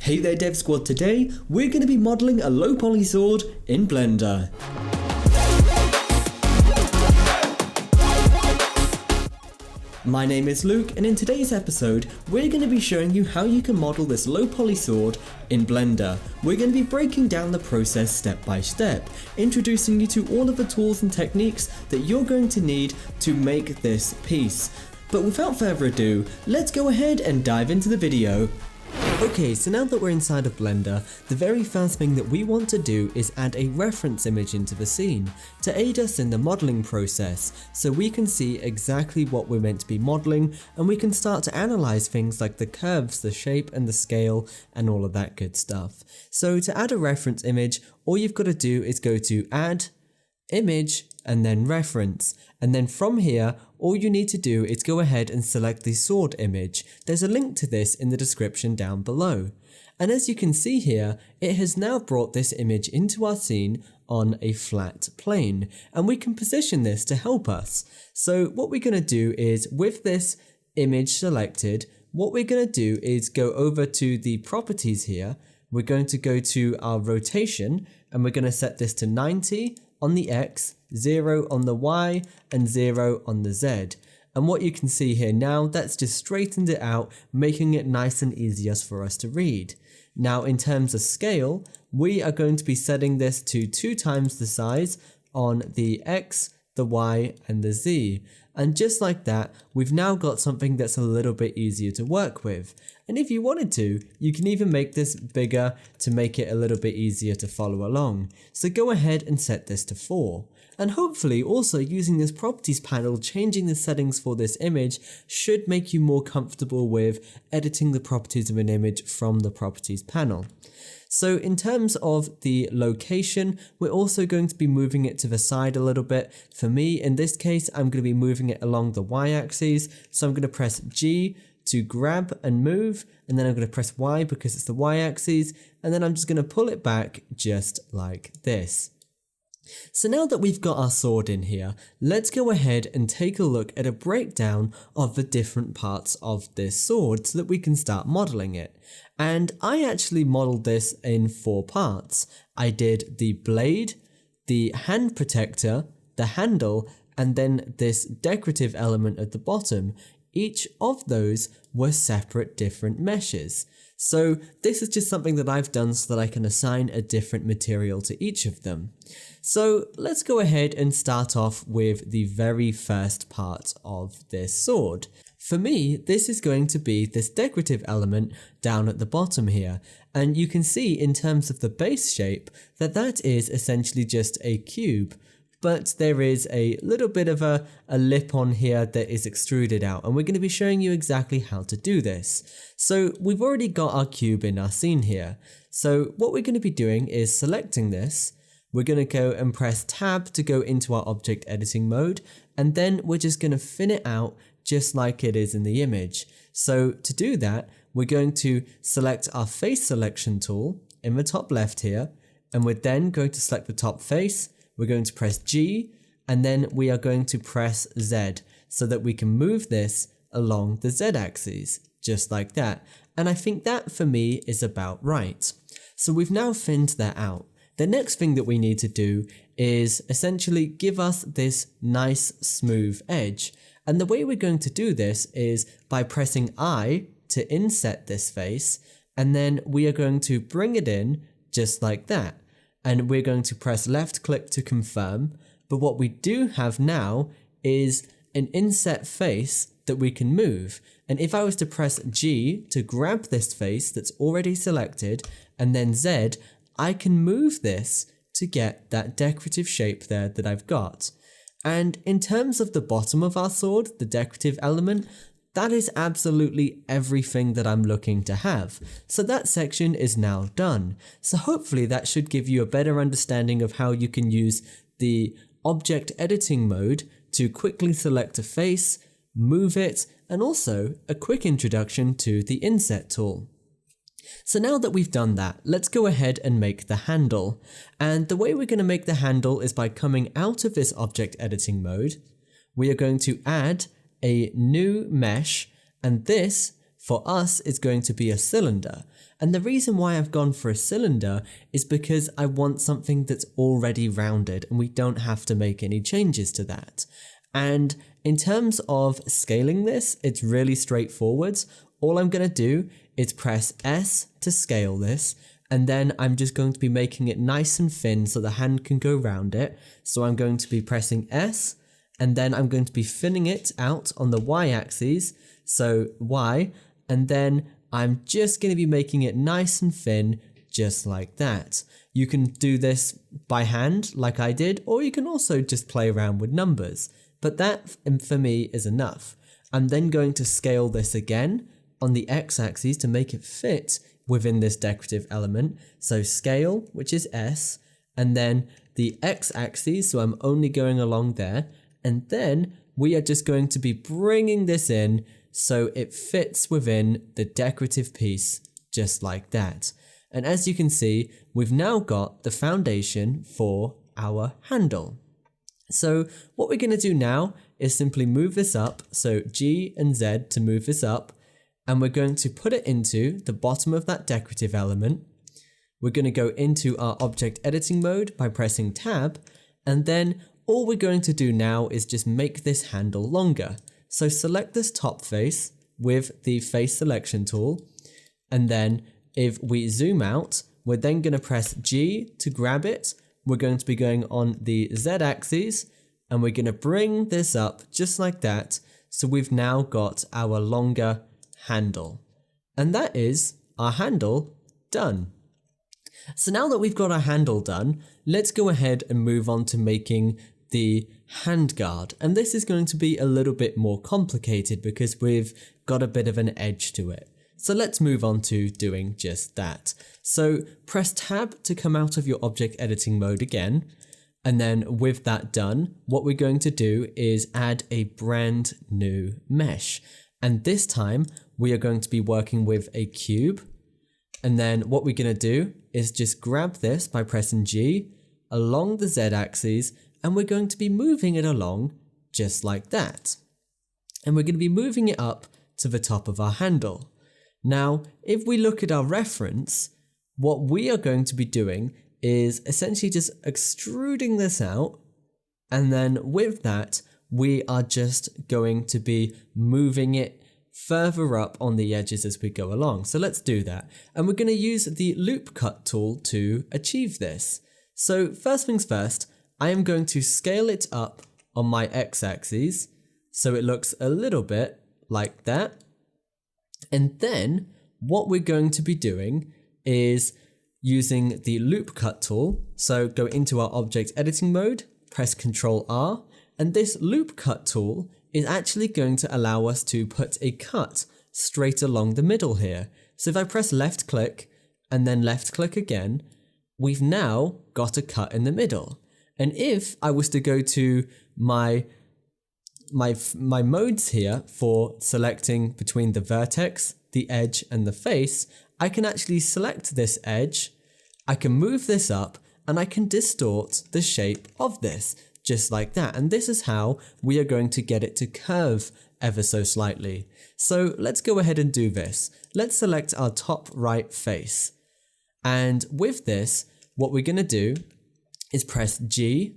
Hey there Dev Squad, today we're going to be modelling a low poly sword in Blender. My name is Luke, and in today's episode we're going to be showing you how you can model this low poly sword in Blender. We're going to be breaking down the process step by step, introducing you to all of the tools and techniques that you're going to need to make this piece. But without further ado, let's go ahead and dive into the video. Okay, so now that we're inside of Blender, the very first thing that we want to do is add a reference image into the scene to aid us in the modelling process, so we can see exactly what we're meant to be modelling, and we can start to analyse things like the curves, the shape and the scale and all of that good stuff. So to add a reference image, all you've got to do is go to Add, Image and then Reference, and then from here all you need to do is go ahead and select the sword image. There's a link to this in the description down below. And as you can see here, it has now brought this image into our scene on a flat plane, and we can position this to help us. So what we're going to do is, with this image selected, what we're going to do is go over to the properties here. We're going to go to our rotation and we're going to set this to 90 on the X, 0 on the Y and 0 on the Z. And what you can see here now, that's just straightened it out, making it nice and easier for us to read. Now in terms of scale, we are going to be setting this to 2 times the size on the X, the Y and the Z. And just like that, we've now got something that's a little bit easier to work with. And if you wanted to, you can even make this bigger to make it a little bit easier to follow along. So go ahead and set this to 4. And hopefully also using this properties panel, changing the settings for this image should make you more comfortable with editing the properties of an image from the properties panel. So in terms of the location, we're also going to be moving it to the side a little bit. For me, in this case, I'm going to be moving it along the Y-axis. So I'm going to press G to grab and move, and then I'm going to press Y because it's the Y-axis, and then I'm just going to pull it back just like this. So now that we've got our sword in here, let's go ahead and take a look at a breakdown of the different parts of this sword so that we can start modelling it. And I actually modelled this in 4 parts. I did the blade, the hand protector, the handle, and then this decorative element at the bottom. Each of those were separate different meshes. So this is just something that I've done so that I can assign a different material to each of them. So let's go ahead and start off with the very first part of this sword. For me, this is going to be this decorative element down at the bottom here. And you can see in terms of the base shape that that is essentially just a cube. But there is a little bit of a lip on here that is extruded out, and we're going to be showing you exactly how to do this. So we've already got our cube in our scene here. So what we're going to be doing is selecting this. We're going to go and press Tab to go into our object editing mode, and then we're just going to thin it out just like it is in the image. So to do that, we're going to select our face selection tool in the top left here, and we're then going to select the top face. We're going to press G, and then we are going to press Z so that we can move this along the Z axis, just like that. And I think that for me is about right. So we've now thinned that out. The next thing that we need to do is essentially give us this nice smooth edge. And the way we're going to do this is by pressing I to inset this face, and then we are going to bring it in just like that. And we're going to press left click to confirm. But what we do have now is an inset face that we can move. And if I was to press G to grab this face that's already selected, and then Z, I can move this to get that decorative shape there that I've got. And in terms of the bottom of our sword, the decorative element, that is absolutely everything that I'm looking to have. So that section is now done. So hopefully that should give you a better understanding of how you can use the object editing mode to quickly select a face, move it, and also a quick introduction to the inset tool. So now that we've done that, let's go ahead and make the handle. And the way we're going to make the handle is by coming out of this object editing mode. We are going to add a new mesh, and this For us, it's going to be a cylinder. And the reason why I've gone for a cylinder is because I want something that's already rounded and we don't have to make any changes to that. And in terms of scaling this, it's really straightforward. All I'm going to do is press S to scale this, and then I'm just going to be making it nice and thin so the hand can go round it. So I'm going to be pressing S, and then I'm going to be thinning it out on the Y-axis, so Y, and then I'm just going to be making it nice and thin, just like that. You can do this by hand, like I did, or you can also just play around with numbers. But that, for me, is enough. I'm then going to scale this again on the X-axis to make it fit within this decorative element. So scale, which is S, and then the X-axis, so I'm only going along there, and then we are just going to be bringing this in so it fits within the decorative piece, just like that. And as you can see, we've now got the foundation for our handle. So what we're going to do now is simply move this up, so G and Z to move this up, and we're going to put it into the bottom of that decorative element. We're going to go into our object editing mode by pressing Tab, and then all we're going to do now is just make this handle longer. So select this top face with the face selection tool, and then if we zoom out, we're then going to press G to grab it. We're going to be going on the Z axis, and we're going to bring this up just like that. So we've now got our longer handle, and that is our handle done. So now that we've got our handle done, let's go ahead and move on to making the handguard. And this is going to be a little bit more complicated because we've got a bit of an edge to it. So let's move on to doing just that. So press Tab to come out of your object editing mode again. And then with that done, what we're going to do is add a brand new mesh. And this time we are going to be working with a cube. And then what we're going to do is just grab this by pressing G along the Z axis, and we're going to be moving it along just like that. And we're going to be moving it up to the top of our handle. Now, if we look at our reference, what we are going to be doing is essentially just extruding this out, and then with that, we are just going to be moving it further up on the edges as we go along. So let's do that. And we're going to use the loop cut tool to achieve this. So first things first, I am going to scale it up on my X-axis so it looks a little bit like that. And then what we're going to be doing is using the loop cut tool. So go into our object editing mode, press Ctrl R, and this loop cut tool is actually going to allow us to put a cut straight along the middle here. So if I press left click and then left click again, we've now got a cut in the middle. And if I was to go to my modes here for selecting between the vertex, the edge and the face, I can actually select this edge, I can move this up, and I can distort the shape of this, just like that. And this is how we are going to get it to curve ever so slightly. So let's go ahead and do this. Let's select our top right face. And with this, what we're going to do is press G,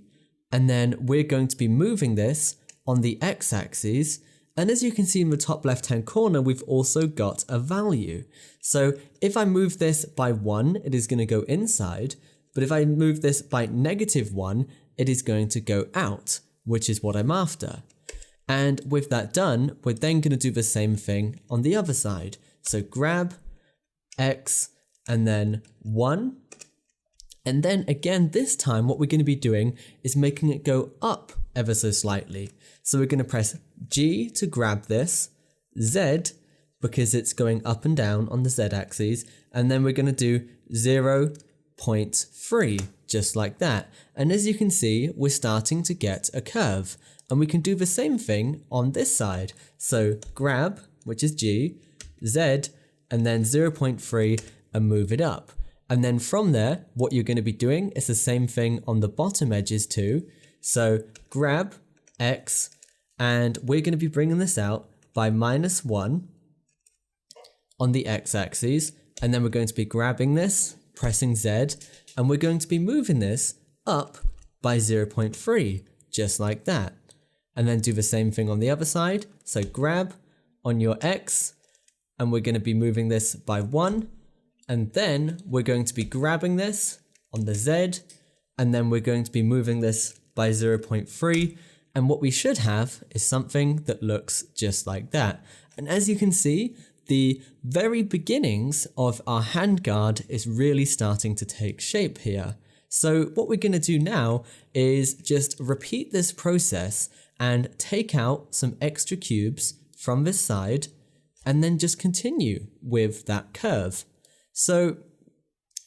and then we're going to be moving this on the X-axis. And as you can see in the top left-hand corner, we've also got a value. So if I move this by 1, it is going to go inside. But if I move this by -1, it is going to go out, which is what I'm after. And with that done, we're then going to do the same thing on the other side. So grab X and then 1. And then again, this time, what we're going to be doing is making it go up ever so slightly. So we're going to press G to grab this, Z because it's going up and down on the Z axis, and then we're going to do 0.3, just like that. And as you can see, we're starting to get a curve, and we can do the same thing on this side. So grab, which is G, Z, and then 0.3 and move it up. And then from there, what you're going to be doing is the same thing on the bottom edges too. So grab X, and we're going to be bringing this out by -1. on the x-axis, and then we're going to be grabbing this, pressing Z, and we're going to be moving this up by 0.3, just like that. And then do the same thing on the other side. So grab on your X, and we're going to be moving this by 1, and then we're going to be grabbing this on the Z, and then we're going to be moving this by 0.3, and what we should have is something that looks just like that. And as you can see, the very beginnings of our handguard is really starting to take shape here. So what we're going to do now is just repeat this process and take out some extra cubes from this side, and then just continue with that curve. So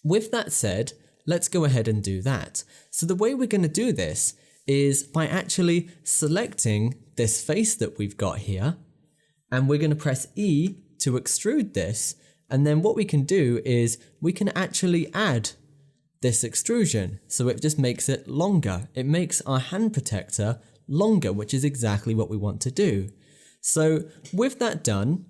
with that said, let's go ahead and do that. So the way we're going to do this is by actually selecting this face that we've got here, and we're going to press E to extrude this, and then what we can do is we can actually add this extrusion, so it just makes it longer. It makes our hand protector longer, which is exactly what we want to do. So with that done,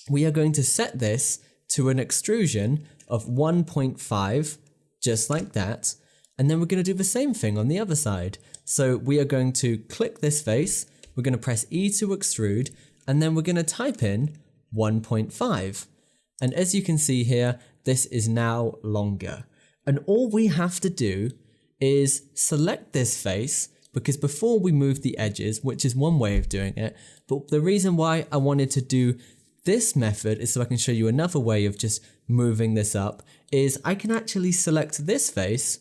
we are going to set this to an extrusion of 1.5, just like that, and then we're going to do the same thing on the other side. So we are going to click this face, we're going to press E to extrude, and then we're going to type in 1.5. And as you can see here, this is now longer. And all we have to do is select this face, because before we move the edges, which is one way of doing it, but the reason why I wanted to do this method is so I can show you another way of just moving this up, is I can actually select this face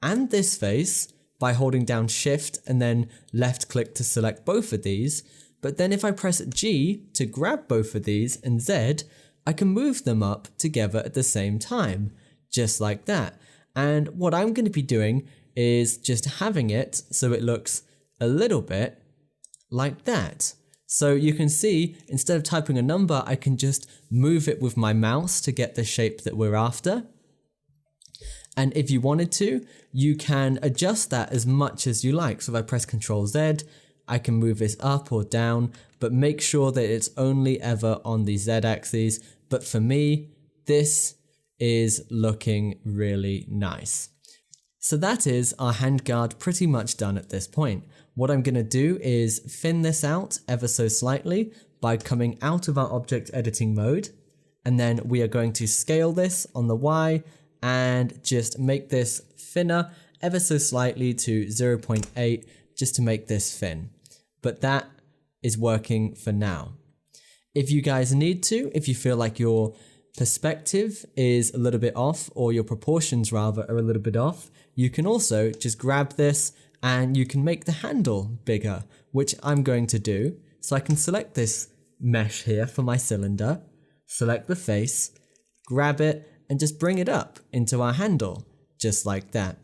and this face by holding down Shift and then left click to select both of these. But then if I press G to grab both of these and Z, I can move them up together at the same time, just like that. And what I'm going to be doing is just having it so it looks a little bit like that. So you can see, instead of typing a number, I can just move it with my mouse to get the shape that we're after. And if you wanted to, you can adjust that as much as you like. So if I press Ctrl Z, I can move this up or down, but make sure that it's only ever on the Z axis. But for me, this is looking really nice. So that is our handguard pretty much done at this point. What I'm going to do is thin this out ever so slightly by coming out of our object editing mode, and then we are going to scale this on the Y and just make this thinner ever so slightly to 0.8 just to make this thin. But that is working for now. If you guys need to, if you feel like your perspective is a little bit off, or your proportions rather are a little bit off, you can also just grab this and you can make the handle bigger, which I'm going to do. So I can select this mesh here for my cylinder, select the face, grab it, and just bring it up into our handle, just like that.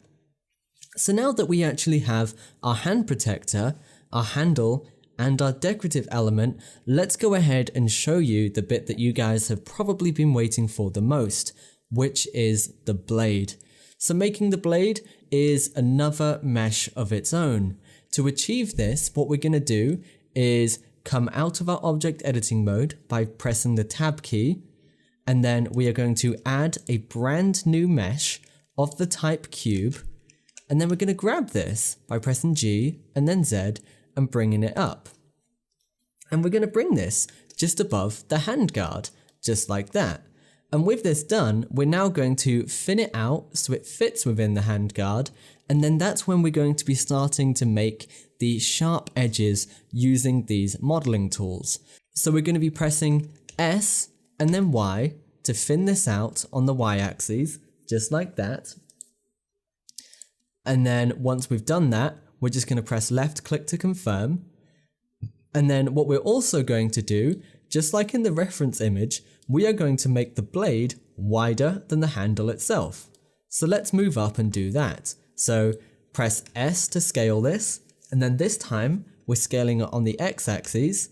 So now that we actually have our hand protector, our handle, and our decorative element, let's go ahead and show you the bit that you guys have probably been waiting for the most, which is the blade. So making the blade is another mesh of its own. To achieve this, what we're going to do is come out of our object editing mode by pressing the Tab key, and then we are going to add a brand new mesh of the type cube, and then we're going to grab this by pressing G and then Z and bringing it up. And we're going to bring this just above the handguard, just like that. And with this done, we're now going to thin it out so it fits within the handguard, and then that's when we're going to be starting to make the sharp edges using these modeling tools. So we're going to be pressing S and then Y to thin this out on the Y axis, just like that. And then once we've done that, we're just going to press left click to confirm. And then what we're also going to do, just like in the reference image, we are going to make the blade wider than the handle itself. So let's move up and do that. So press S to scale this, and then this time we're scaling it on the X axis,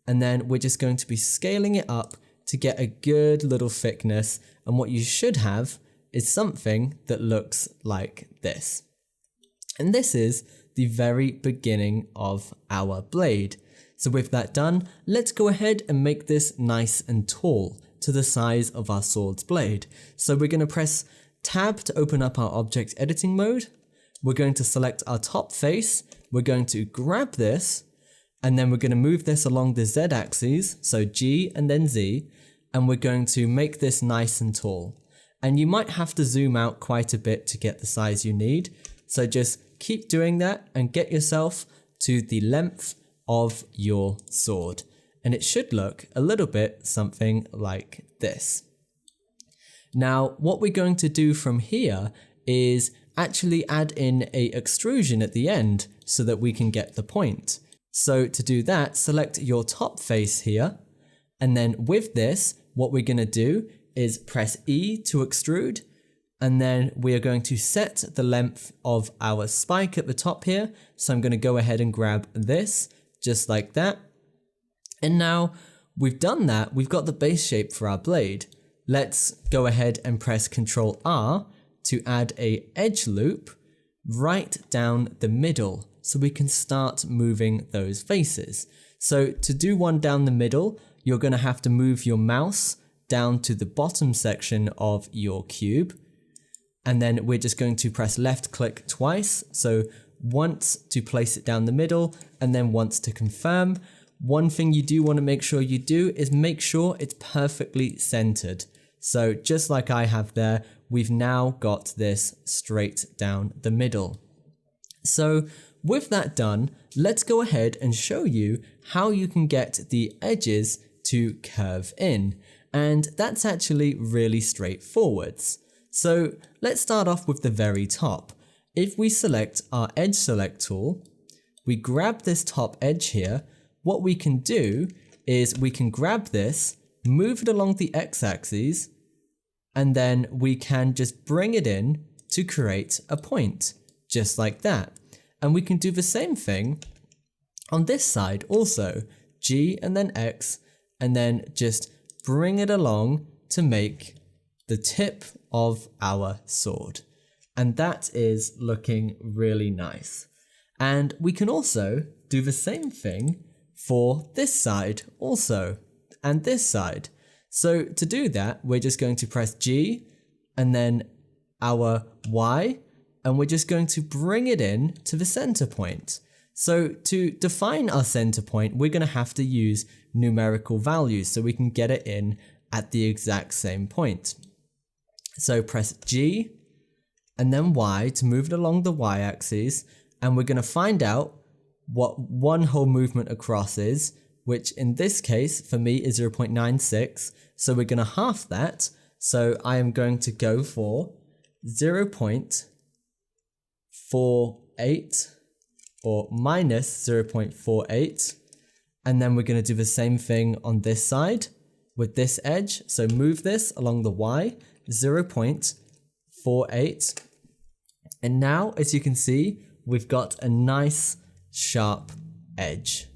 and then we're just going to be scaling it up to get a good little thickness, and what you should have is something that looks like this. And this is the very beginning of our blade. So with that done, let's go ahead and make this nice and tall. to the size of our sword's blade. So we're going to press Tab to open up our object editing mode. We're going to select our top face. We're going to grab this, and then we're going to move this along the Z axis, so G and then Z, and we're going to make this nice and tall. And you might have to zoom out quite a bit to get the size you need. So just keep doing that and get yourself to the length of your sword. And it should look a little bit something like this. Now, what we're going to do from here is actually add in a extrusion at the end so that we can get the point. So to do that, select your top face here. And then with this, what we're going to do is press E to extrude. And then we are going to set the length of our spike at the top here. So I'm going to go ahead and grab this just like that. And now we've done that, we've got the base shape for our blade. Let's go ahead and press Ctrl R to add a edge loop right down the middle so we can start moving those faces. So to do one down the middle, you're going to have to move your mouse down to the bottom section of your cube. And then we're just going to press left click twice. So once to place it down the middle and then once to confirm. One thing you do want to make sure you do is make sure it's perfectly centered. So just like I have there, we've now got this straight down the middle. So with that done, let's go ahead and show you how you can get the edges to curve in. And that's actually really straightforward. So let's start off with the very top. If we select our edge select tool, we grab this top edge here. What we can do is we can grab this, move it along the x-axis, and then we can just bring it in to create a point, just like that. And we can do the same thing on this side also, G and then X, and then just bring it along to make the tip of our sword. And that is looking really nice. And we can also do the same thing for this side also, and this side. So to do that, we're just going to press G and then our Y, and we're just going to bring it in to the center point. So to define our center point, we're going to have to use numerical values so we can get it in at the exact same point. So press G and then Y to move it along the Y axis, and we're going to find out what one whole movement across is, which in this case for me is 0.96. So we're going to half that. So I am going to go for 0.48 or minus 0.48. And then we're going to do the same thing on this side with this edge. So move this along the Y, 0.48. And now, as you can see, we've got a nice sharp edge.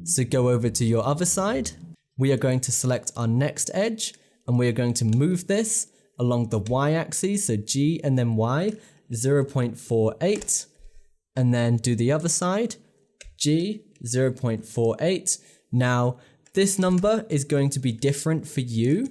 So go over to your other side. We are going to select our next edge, and we are going to move this along the Y axis, so G and then Y, 0.48, and then do the other side, G, 0.48. Now, this number is going to be different for you,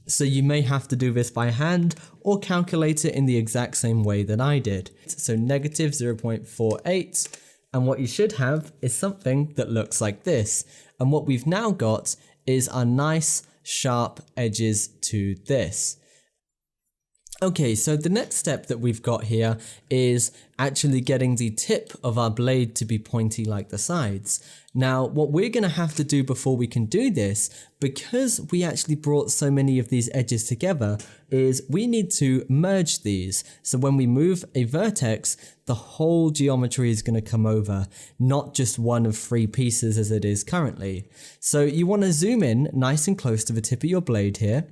so you may have to do this by hand or calculate it in the exact same way that I did. So negative 0.48. And what you should have is something that looks like this. And what we've now got is our nice sharp edges to this. Okay, so the next step that we've got here is actually getting the tip of our blade to be pointy like the sides. Now, what we're going to have to do before we can do this, because we actually brought so many of these edges together, is we need to merge these. So when we move a vertex, the whole geometry is going to come over, not just one of 3 pieces as it is currently. So you want to zoom in nice and close to the tip of your blade here.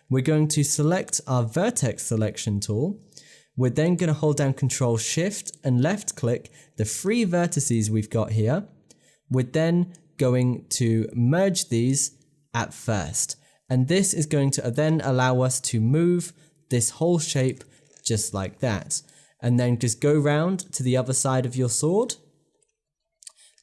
We're going to select our vertex selection tool. We're then going to hold down Control Shift and left click the 3 vertices we've got here. We're then going to merge these at first. And this is going to then allow us to move this whole shape just like that. And then just go round to the other side of your sword.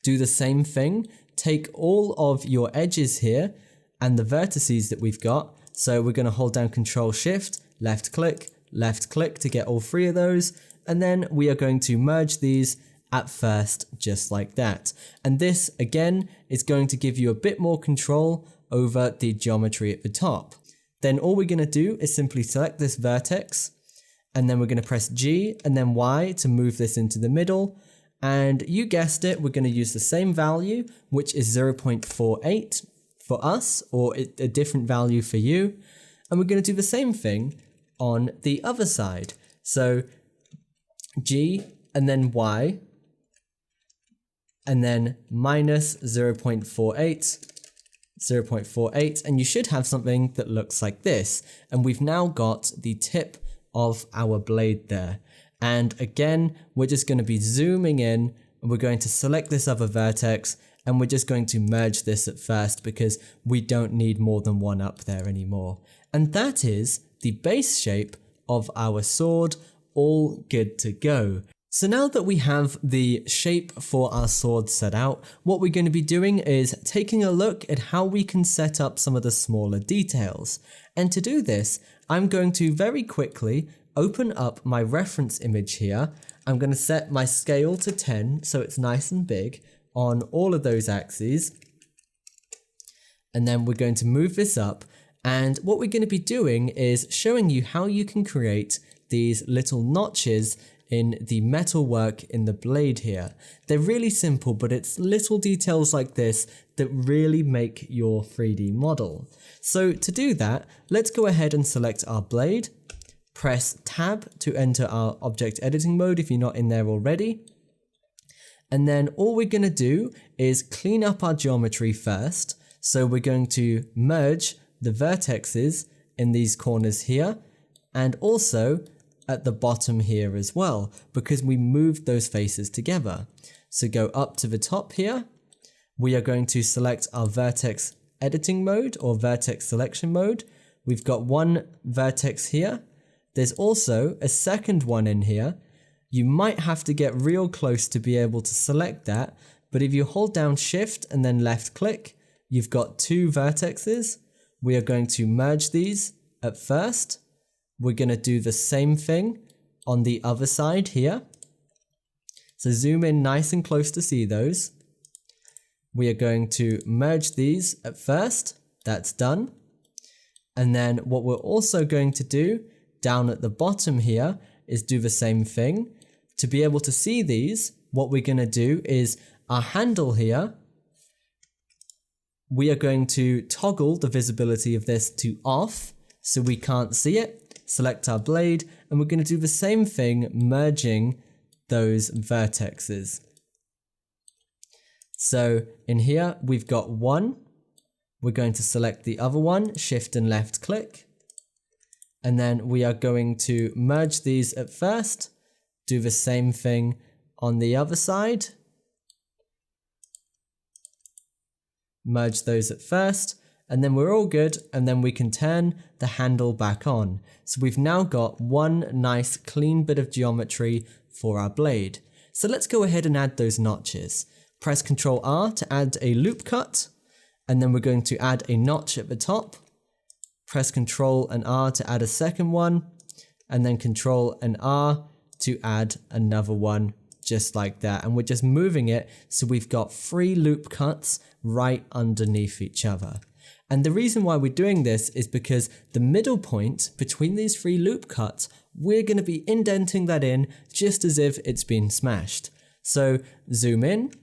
Do the same thing. Take all of your edges here and the vertices that we've got. So we're going to hold down Control Shift, left click to get all three of those. And then we are going to merge these at first, just like that. And this again is going to give you a bit more control over the geometry at the top. Then all we're going to do is simply select this vertex, and then we're going to press G and then Y to move this into the middle. And you guessed it, we're going to use the same value, which is 0.48 for us, or a different value for you. And we're going to do the same thing on the other side. So G and then Y, and then minus 0.48, and you should have something that looks like this. And we've now got the tip of our blade there. And again, we're just going to be zooming in, and we're going to select this other vertex, and we're just going to merge this at first because we don't need more than one up there anymore. And that is the base shape of our sword, all good to go. So now that we have the shape for our sword set out, what we're going to be doing is taking a look at how we can set up some of the smaller details. And to do this, I'm going to very quickly open up my reference image here. I'm going to set my scale to 10 so it's nice and big on all of those axes. And then we're going to move this up. And what we're going to be doing is showing you how you can create these little notches in the metalwork in the blade here. They're really simple, but it's little details like this that really make your 3D model. So to do that, let's go ahead and select our blade, press Tab to enter our object editing mode if you're not in there already. And then all we're going to do is clean up our geometry first. So we're going to merge the vertexes in these corners here, and also at the bottom here as well, because we moved those faces together. So go up to the top here. We are going to select our vertex editing mode or vertex selection mode. We've got one vertex here. There's also a second one in here. You might have to get real close to be able to select that, but if you hold down Shift and then left click, you've got two vertexes. We are going to merge these at first. We're going to do the same thing on the other side here. So zoom in nice and close to see those. We are going to merge these at first. That's done. And then what we're also going to do down at the bottom here is do the same thing. To be able to see these, what we're going to do is our handle here, we are going to toggle the visibility of this to off so we can't see it. Select our blade, and we're going to do the same thing, merging those vertexes. So in here, we've got one. We're going to select the other one, Shift and left click. And then we are going to merge these at first, do the same thing on the other side. Merge those at first. And then we're all good, and then we can turn the handle back on. So we've now got one nice clean bit of geometry for our blade. So let's go ahead and add those notches. Press Ctrl R to add a loop cut, and then we're going to add a notch at the top. Press Ctrl and R to add a second one, and then Ctrl and R to add another one, just like that. And we're just moving it so we've got 3 loop cuts right underneath each other. And the reason why we're doing this is because the middle point between these 3 loop cuts, we're going to be indenting that in just as if it's been smashed. So zoom in.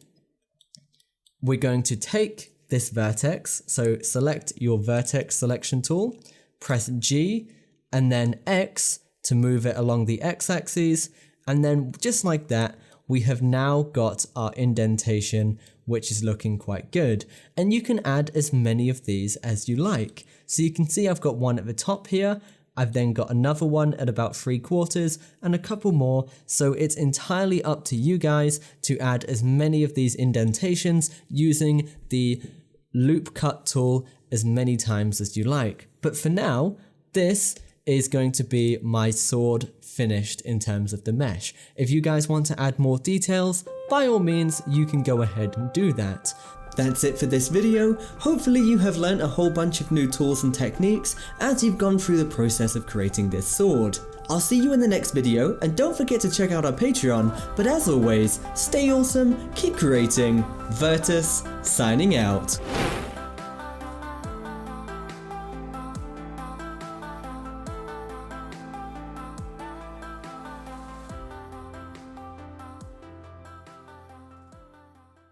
We're going to take this vertex. So select your vertex selection tool, press G and then X to move it along the X-axis. And then just like that, we have now got our indentation, which is looking quite good. And you can add as many of these as you like. So you can see I've got one at the top here. I've then got another one at about 3/4 and a couple more. So it's entirely up to you guys to add as many of these indentations using the loop cut tool as many times as you like. But for now, this is going to be my sword finished in terms of the mesh. If you guys want to add more details, by all means, you can go ahead and do that. That's it for this video. Hopefully you have learnt a whole bunch of new tools and techniques as you've gone through the process of creating this sword. I'll see you in the next video, and don't forget to check out our Patreon, but as always, stay awesome, keep creating, Vertice signing out.